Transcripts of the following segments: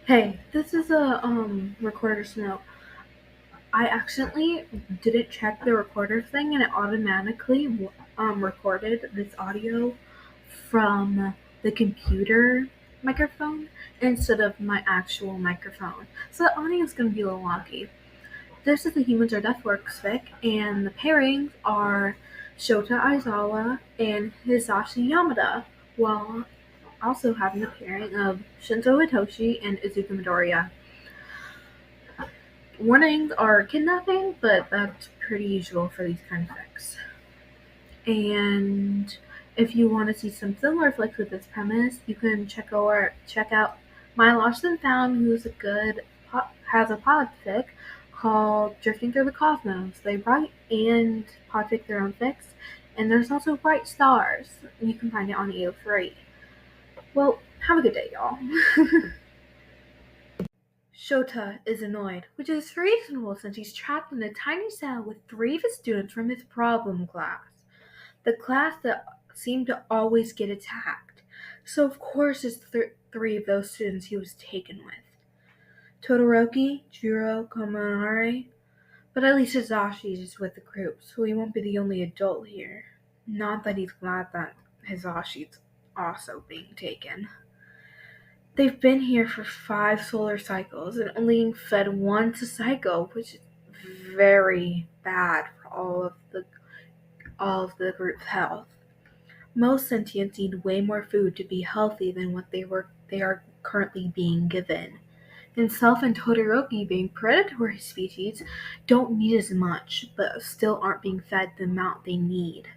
Hey, this is a recorder's note. I accidentally didn't check the recorder thing and it automatically recorded this audio from the computer microphone instead of my actual microphone. So the audio is going to be a little wonky. This is the Humans Are Death Works fic, and the pairings are Shota Aizawa and Hisashi Yamada, while also having the pairing of Shinzo Hitoshi and Izuku Midoriya. Warnings are kidnapping, but that's pretty usual for these kind of fics. And if you want to see some similar flicks with this premise, you can check out My Lost and Found, has a podfic called Drifting Through the Cosmos. They write and podfic their own fics, and there's also Bright Stars. You can find it on EO3. Well, have a good day, y'all. Shota is annoyed, which is reasonable since he's trapped in a tiny cell with three of his students from his problem class, the class that seemed to always get attacked. So of course it's three of those students he was taken with. Todoroki, Jiro, Komanari, but at least Hisashi is with the group, so he won't be the only adult here. Not that he's glad that Hisashi's also being taken. They've been here for 5 solar cycles and only fed once a cycle, which is very bad for all of the group's health. Most sentients need way more food to be healthy than what they are currently being given. Himself and Todoroki, being predatory species, don't need as much, but still aren't being fed the amount they need.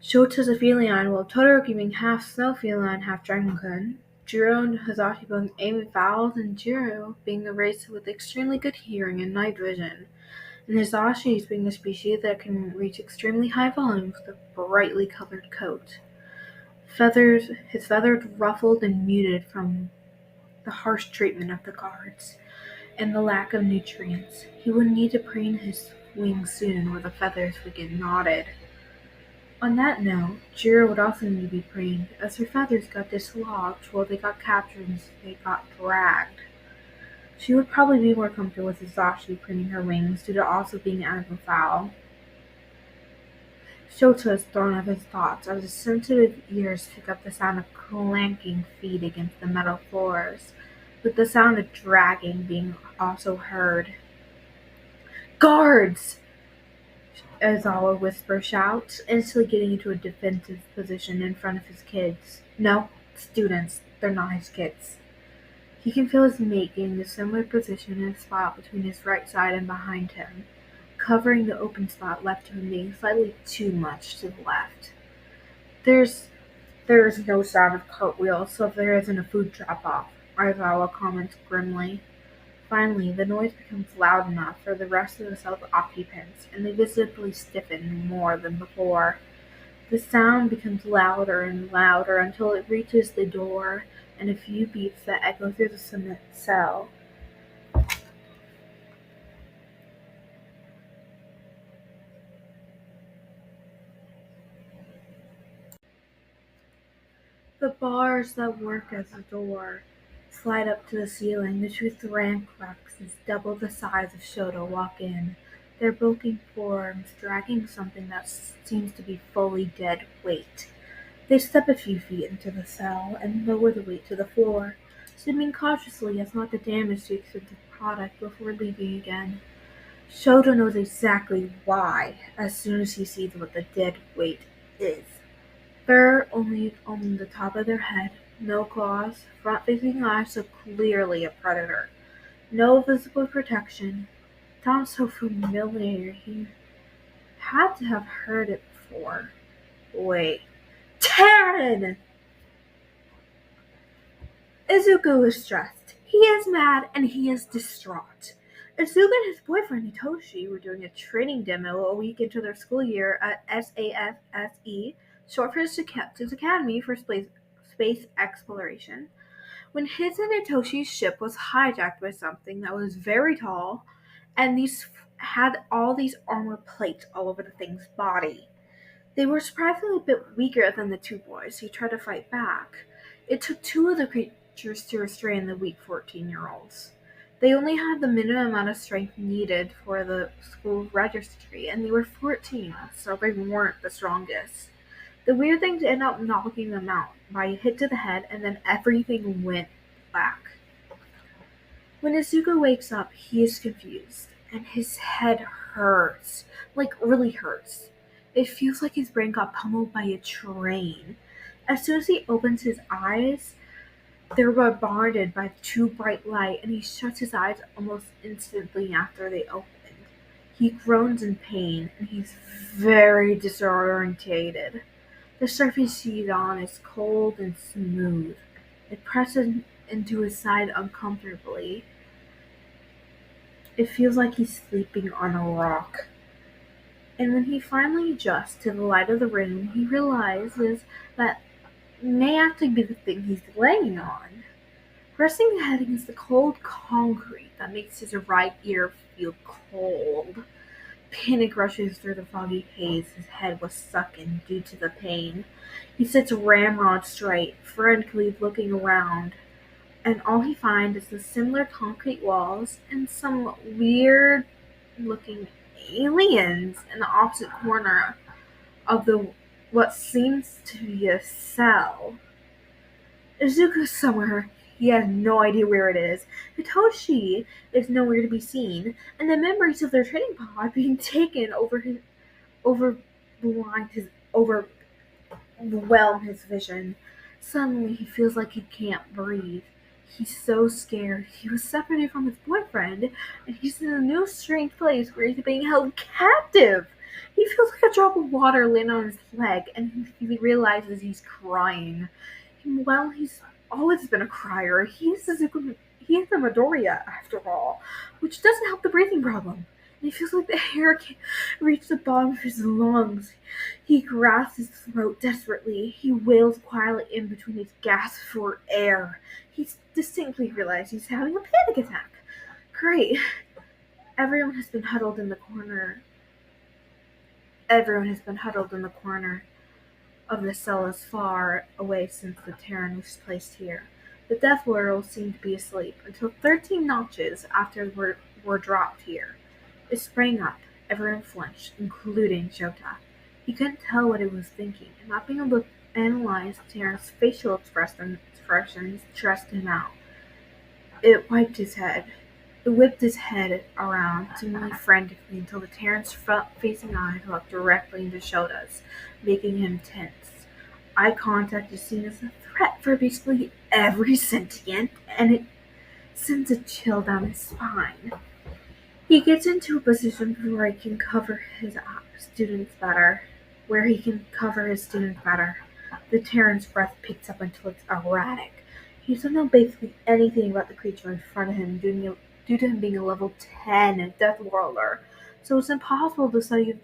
Shota's a feline, while Todoroki being half snow feline, half dragon. Jiro and Hisashi being aiming fowls, and Jiro being a race with extremely good hearing and night vision, and Hisashi being a species that can reach extremely high volumes with a brightly colored coat. His feathers ruffled and muted from the harsh treatment of the guards, and the lack of nutrients. He would need to preen his wings soon, or the feathers would get knotted. On that note, Jiro would also need to be preened, as her feathers got dislodged while they got captured and they got dragged. She would probably be more comfortable with Hisashi preening her wings due to also being out of a fowl. Shota is thrown off his thoughts as his sensitive ears pick up the sound of clanking feet against the metal floors, with the sound of dragging being also heard. "Guards!" Aizawa whisper shouts, instantly getting into a defensive position in front of his kids. No, students. They're not his kids. He can feel his mate getting a similar position in a spot between his right side and behind him, covering the open spot left to him being slightly too much to the left. There is no sound of cartwheels, so if there isn't a food drop-off, Aizawa comments grimly. Finally, the noise becomes loud enough for the rest of the cell's occupants, and they visibly stiffen more than before. The sound becomes louder and louder until it reaches the door and a few beats that echo through the cement cell. The bars that work as a door slide up to the ceiling. The two Thrancraxes, double the size of Shota, walk in, their bulking forms dragging something that seems to be fully dead weight. They step a few feet into the cell and lower the weight to the floor, stepping cautiously as not to damage the expensive product before leaving again. Shota knows exactly why as soon as he sees what the dead weight is. Fur only on the top of their head, no claws, front-facing eyes, so clearly a predator. No visible protection. Sounds so familiar, he had to have heard it before. Wait. Terran! Izuku is stressed. He is mad and he is distraught. Izuku and his boyfriend Hitoshi were doing a training demo a week into their school year at SAFSE, short for Captivity Academy for Space Exploration, when his and Hitoshi's ship was hijacked by something that was very tall and these had all these armor plates all over the thing's body. They were surprisingly a bit weaker than the two boys who tried to fight back. It took two of the creatures to restrain the weak 14-year-olds. They only had the minimum amount of strength needed for the school registry, and they were 14, so they weren't the strongest. The weird thing ended up knocking them out by a hit to the head, and then everything went black. When Izuku wakes up, he is confused, and his head hurts. Like, really hurts. It feels like his brain got pummeled by a train. As soon as he opens his eyes, they're bombarded by too bright light, and he shuts his eyes almost instantly after they opened. He groans in pain, and he's very disorientated. The surface he's on is cold and smooth. It presses into his side uncomfortably. It feels like he's sleeping on a rock. And when he finally adjusts to the light of the room, he realizes that it may actually be the thing he's laying on. Resting his head against the cold concrete that makes his right ear feel cold. Panic rushes through the foggy haze his head was stuck in due to the pain. He sits ramrod straight, frantically looking around, and all he finds is the similar concrete walls and some weird-looking aliens in the opposite corner of the what seems to be a cell. Izuku's somewhere. He has no idea where it is. Hitoshi is nowhere to be seen, and the memories of their training pod being taken overwhelm his vision. Suddenly, he feels like he can't breathe. He's so scared. He was separated from his boyfriend, and he's in a new strange place where he's being held captive. He feels like a drop of water land on his leg, and he realizes he's crying. Well, he's always been a crier. He is a Midoriya, after all, which doesn't help the breathing problem. And he feels like the air can't reach the bottom of his lungs. He grasps his throat desperately. He wails quietly in between his gasps for air. He distinctly realizes he's having a panic attack. Great. Everyone has been huddled in the corner of the cell as far away since the Terran was placed here. The Death World seemed to be asleep until 13 notches after were dropped here. It sprang up. Everyone flinched, including Shota. He couldn't tell what it was thinking, and not being able to analyze Terran's facial expressions stressed him out. It whipped his head around to move frantically until the Terran's front-facing eyes looked directly into Shota's, making him tense. Eye contact is seen as a threat for basically every sentient, and it sends a chill down his spine. He gets into a position where he can cover his students better. The Terran's breath picks up until it's erratic. He doesn't know basically anything about the creature in front of him due to him being a level 10 Death Worlder, so it's impossible to study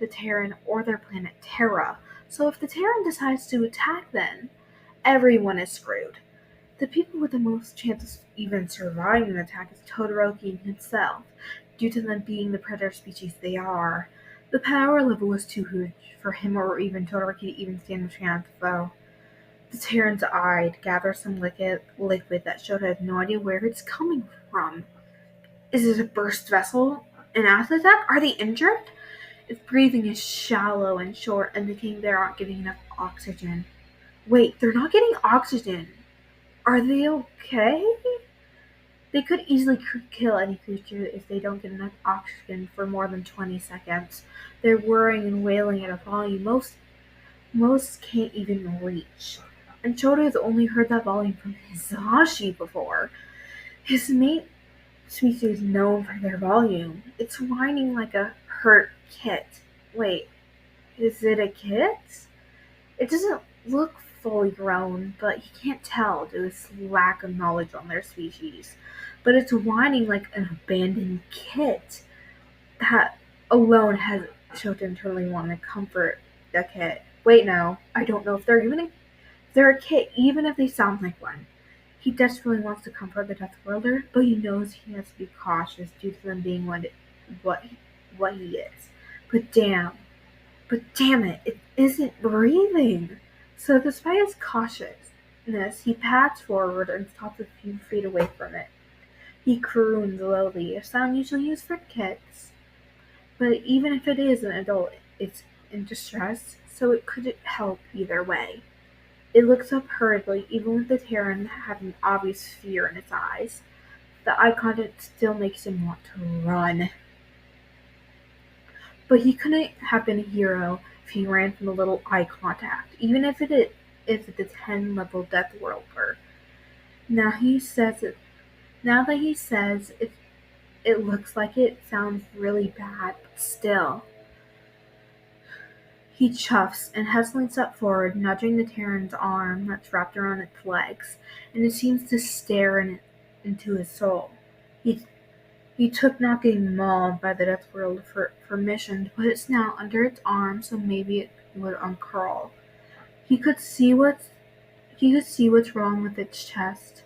the Terran or their planet Terra. So if the Terran decides to attack them, everyone is screwed. The people with the most chance of even surviving an attack is Todoroki himself, due to them being the predator species they are. The power level was too huge for him or even Todoroki to even stand a chance, though. The Terran's eye gathers some liquid that Shota has no idea where it's coming from. Is it a burst vessel? An acid attack? Are they injured? Its breathing is shallow and short, indicating they aren't getting enough oxygen. Wait, they're not getting oxygen. Are they okay? They could easily kill any creature if they don't get enough oxygen for more than 20 seconds. They're whirring and wailing at a volume most can't even reach. And Shota has only heard that volume from Hisashi before. His mate species is known for their volume. It's whining like a hurt kit. Wait, is it a kit? It doesn't look fully grown, but he can't tell due to his lack of knowledge on their species. But it's whining like an abandoned kit. That alone has Shota internally want to comfort the kit. Wait, no, I don't know if they're a kit, even if they sound like one. He desperately wants to comfort the Death Worlder, but he knows he has to be cautious due to them being what he is. But damn it isn't breathing. So despite his this, he pads forward and stops a few feet away from it. He croons lowly, a sound usually used for kids. But even if it is an adult, it's in distress, so it could help either way. It looks up hurriedly, even with the Terran having obvious fear in its eyes. The eye contact still makes him want to run. But he couldn't have been a hero if he ran from the little eye contact, even if it's a 10-level Death Worlder. Now that he says it looks like it sounds really bad, but still. He chuffs and hastily steps forward, nudging the Terran's arm that's wrapped around its legs, and it seems to stare into his soul. He took not getting mauled by the Death World for permission to put its snout under its arm so maybe it would uncurl. He could see what's wrong with its chest,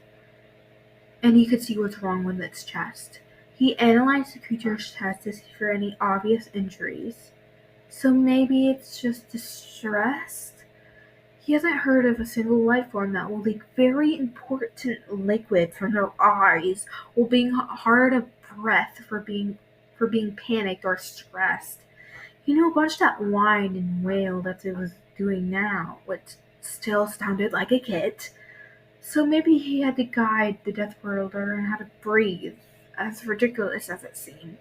and he could see what's wrong with its chest. He analyzed the creature's chest to see for any obvious injuries. So maybe it's just distressed? He hasn't heard of a single life form that will leak very important liquid from their eyes while being hard of breath for being panicked or stressed. He knew a bunch that whined and wailed as it was doing now, which still sounded like a kid. So maybe he had to guide the Death Worlder in how to breathe, as ridiculous as it seemed.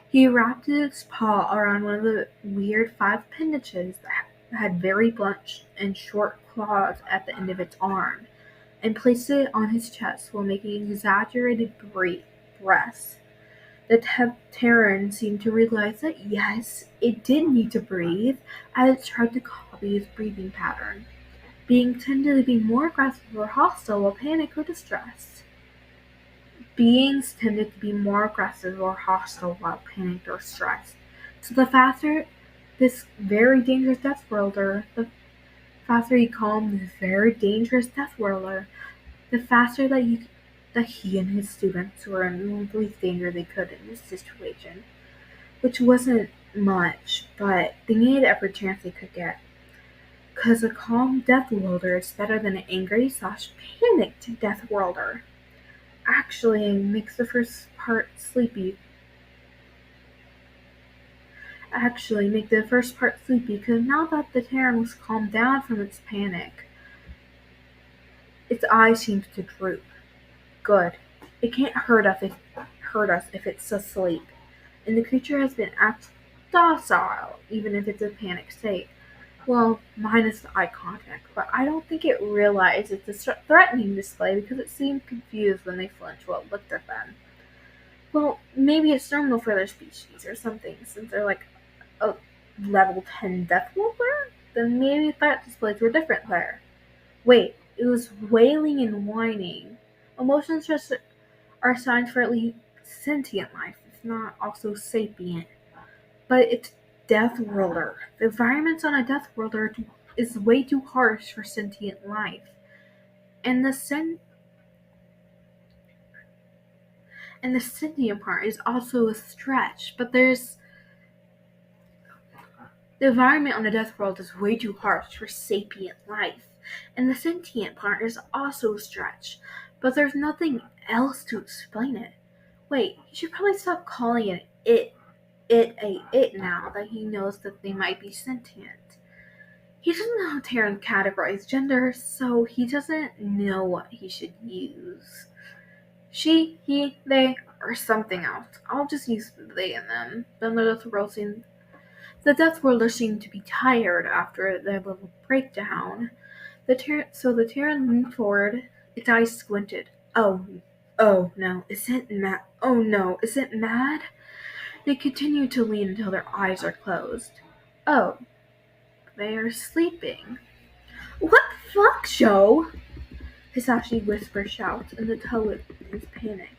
He wrapped his paw around one of the weird 5 appendages that had very blunt and short claws at the end of its arm, and placed it on his chest while making exaggerated breaths. The Terran seemed to realize that yes, it did need to breathe, as it tried to copy his breathing pattern, being tended to be more aggressive or hostile while panicked or distressed. Beings tended to be more aggressive or hostile while panicked or stressed. So the faster this very dangerous Death Worlder, the faster he calmed this very dangerous Death Worlder, the faster that he and his students were in the least danger they could in this situation. Which wasn't much, but they needed every chance they could get. 'Cause a calm Death Worlder is better than an angry / panicked Death Worlder. Actually makes the first part sleepy because now that the Terran was calmed down from its panic, its eyes seemed to droop. Good. It can't hurt us if it's asleep, and the creature has been docile even if it's in panic state. Well, minus the eye contact, but I don't think it realized it's a threatening display because it seemed confused when they flinched while it looked at them. Well, maybe it's normal for their species or something, since they're like a level 10 Death Worlder? Then maybe threat displays were different there. Wait, it was wailing and whining. Emotions just are signs for at least sentient life, if not also sapient. But it's Death Worlder. The environments on a Death Worlder is way too harsh for sentient life. And the sentient part is also a stretch, but the environment on a Death World is way too harsh for sapient life. And the sentient part is also a stretch, but there's nothing else to explain it. Wait, he should probably stop calling it now that he knows that they might be sentient. He doesn't know how Terran categorize gender, so he doesn't know what he should use. She, he, they, or something else. I'll just use they and them. Then the Death Worlder seemed to be tired after their little breakdown. The Terran leaned forward, its eyes squinted. Oh no, is it mad? Oh no, is it mad? They continued to lean until their eyes are closed. Oh, they are sleeping. What the fuck, Joe? Hisashi shouts, and the toad is panicked.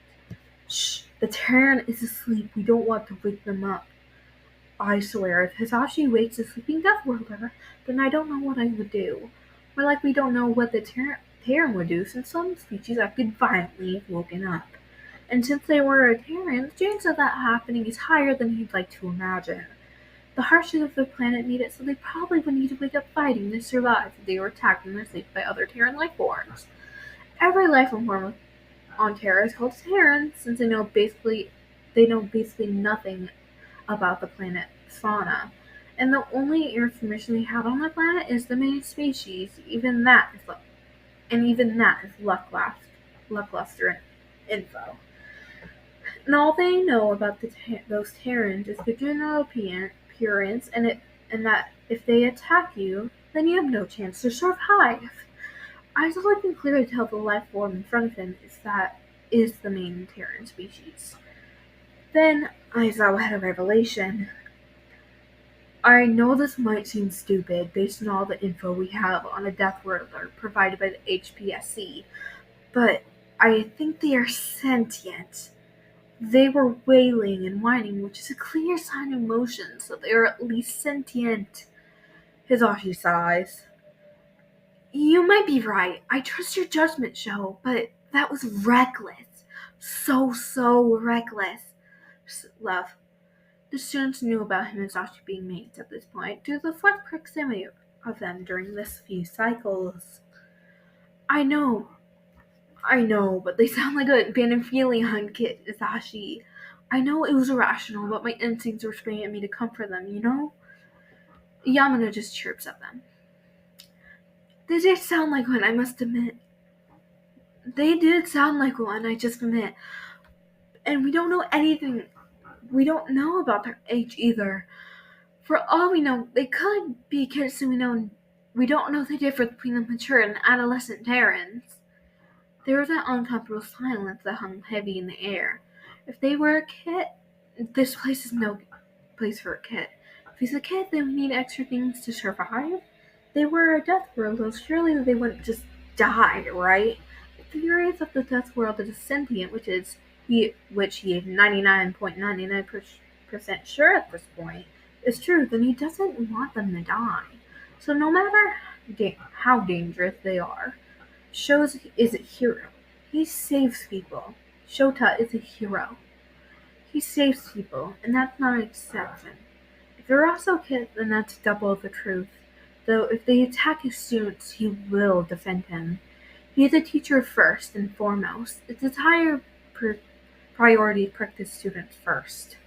Shh, the Terran is asleep. We don't want to wake them up. I swear, if Hisashi wakes a sleeping Death Worlder, then I don't know what I would do. More like we don't know what the Terran would do, since some species acted violently if woken up. And since they were a Terran, the chance of that happening is higher than he'd like to imagine. The harshness of the planet made it so they probably would need to wake up fighting to survive if they were attacked in their sleep by other Terran life forms. Every life form on Terra is called Terran, since they know basically nothing about the planet's fauna. And the only information we have on the planet is the main species. Even that is lackluster info. And all they know about those Terrans is the general appearance, and that if they attack you, then you have no chance to survive. Izuku can clearly tell the life form in front of him is the main Terran species. Then Aizawa had a revelation. I know this might seem stupid based on all the info we have on a death whirler provided by the HPSC, but I think they are sentient. They were wailing and whining, which is a clear sign of emotion, so they are at least sentient. Hizashi sighs. You might be right. I trust your judgment, Sho, but that was reckless. So reckless. Love. The students knew about him and Hizashi being mates at this point due to the flat proximity of them during this few cycles. I know, but they sound like a band of feeling kid, Hizashi. I know it was irrational, but my instincts were screaming at me to comfort them, you know? Yamano just chirps at them. They did sound like one, I must admit. They did sound like one, I just admit. And we don't know anything. We don't know about their age either. For all we know, they could be kids who we don't know the difference between the mature and adolescent Terrans. There was an uncomfortable silence that hung heavy in the air. If they were a kid, this place is no place for a kid. If he's a kid, then we need extra things to survive. They were a death world, so surely they wouldn't just die, right? The theory that the death world is sentient, which he is 99.99% sure at this point, is true, then he doesn't want them to die. So no matter how dangerous they are, Shows is a hero. He saves people. Shota is a hero. He saves people, and that's not an exception. If they're also kids, then that's double the truth. Though if they attack his students, he will defend him. He is a teacher first and foremost. It's his higher priority to protect his students first.